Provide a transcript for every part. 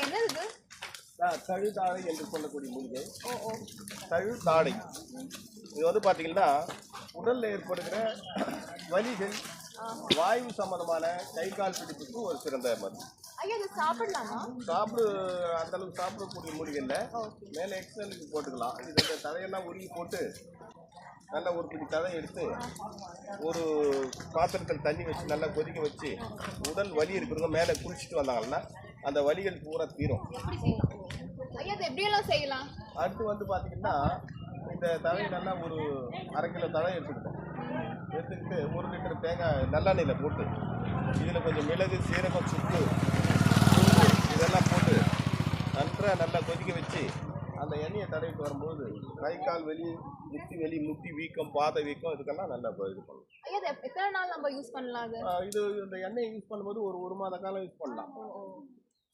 என்னது தழுதாழை என்று சொல்லக்கூடிய மூலிகை. தழுதாழை இது வந்து பார்த்தீங்கன்னா உடலில் ஏற்படுகிற வலிகள், வாயு சம்பந்தமான கை கால் பிடிப்புக்கு ஒரு சிறந்த மருந்து. சாப்பிடலாமா? அந்த அளவுக்கு சாப்பிடக்கூடிய மூலிகை இல்லை. மேலே எக்ஸ்எலுக்கு போட்டுக்கலாம். இது இந்த தழையெல்லாம் உருகி போட்டு நல்லா ஒரு பிடி தழை எடுத்து ஒரு பாத்திரத்தில் தண்ணி வச்சு நல்லா கொதிக்க வச்சு உடல் வலி இருக்கிறவங்க மேலே குளிச்சுட்டு வந்தாங்கன்னா அந்த வலிகள் பூரா தீரும். எப்படியெல்லாம் செய்யலாம்? அடுத்து வந்து பார்த்தீங்கன்னா இந்த தழையை நல்லா ஒரு 1/2 கிலோ தழை எடுத்துக்கிட்டு 1 லிட்டர் தேங்காய் நல்லெண்ணெயில் போட்டு இதில் கொஞ்சம் மிளகு, சீரகம், சுக்கு இதெல்லாம் போட்டு நன்றாக நல்லா கொதிக்க வச்சு அந்த எண்ணெயை தடவிட்டு வரும்போது கை கால் வலி, முட்டி வீக்கம், பாத வீக்கம் இதுக்கெல்லாம் நல்லா இது பண்ணலாம். எத்தனை நாள் நம்ம யூஸ் பண்ணலாம்? இது இந்த எண்ணெயை யூஸ் பண்ணும்போது ஒரு மாத காலம் யூஸ் பண்ணலாம்.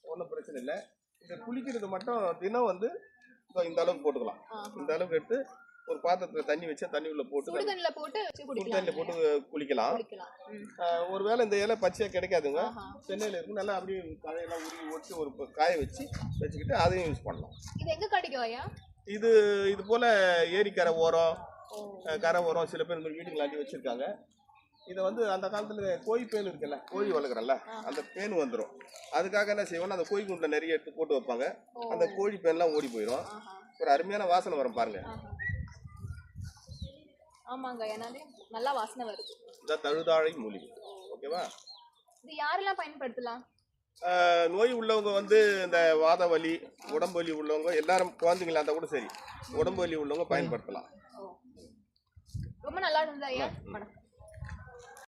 ஒன்றும் பிரச்சனை இல்லை. இந்த குளிக்கிறது மட்டும் தினம் வந்து இந்த அளவுக்கு போட்டுக்கலாம். இந்த அளவுக்கு எடுத்து ஒரு பாத்திரத்தில் தண்ணி வச்சு தண்ணி உள்ள போட்டு சுடு தண்ணியில் போட்டு குளிக்கலாம். ஒருவேளை இந்த இலை பச்சையாக கிடைக்காதுங்க, சென்னையில் இருக்கும், நல்லா அப்படியே தழையெல்லாம் உருவி ஒட்டி ஒரு காய வச்சுக்கிட்டு அதையும் யூஸ் பண்ணலாம். இது எங்கே கிடைக்கும் ஐயா? இது போல் ஏரிக்கரை ஓரம், கரை ஓரம் சில பேர் இந்த மாதிரி வீடுங்களாண்டி வச்சுருக்காங்க. இதை வந்து அந்த காலத்தில் கோழி பேன் இருக்குல்ல, கோழி வளர்க்குறல்ல, அந்த பேன் வந்துடும். அதுக்காக என்ன செய்வோம்னா அந்த கோழி குண்டில் நிறைய எடுத்து போட்டு வைப்பாங்க. அந்த கோழி பேன்லாம் ஓடி போயிடும். ஒரு அருமையான வாசனை வரும் பாருங்க. ஆமாங்க, ஏன்னாலே நல்லா வாசனை வருது. இந்த தழுதாழை மூலிகை. ஓகேவா? இது யாரெல்லாம் பயன்படுத்தலாம்? நோய் உள்ளவங்க வந்து இந்த வாத வலி, உடம்பு வலி உள்ளவங்க, எல்லாரும் குழந்தைங்களா இருந்தால் கூட சரி, உடம்பு வலி உள்ளவங்க பயன்படுத்தலாம். ரொம்ப நல்லா இருந்தது ஐயா.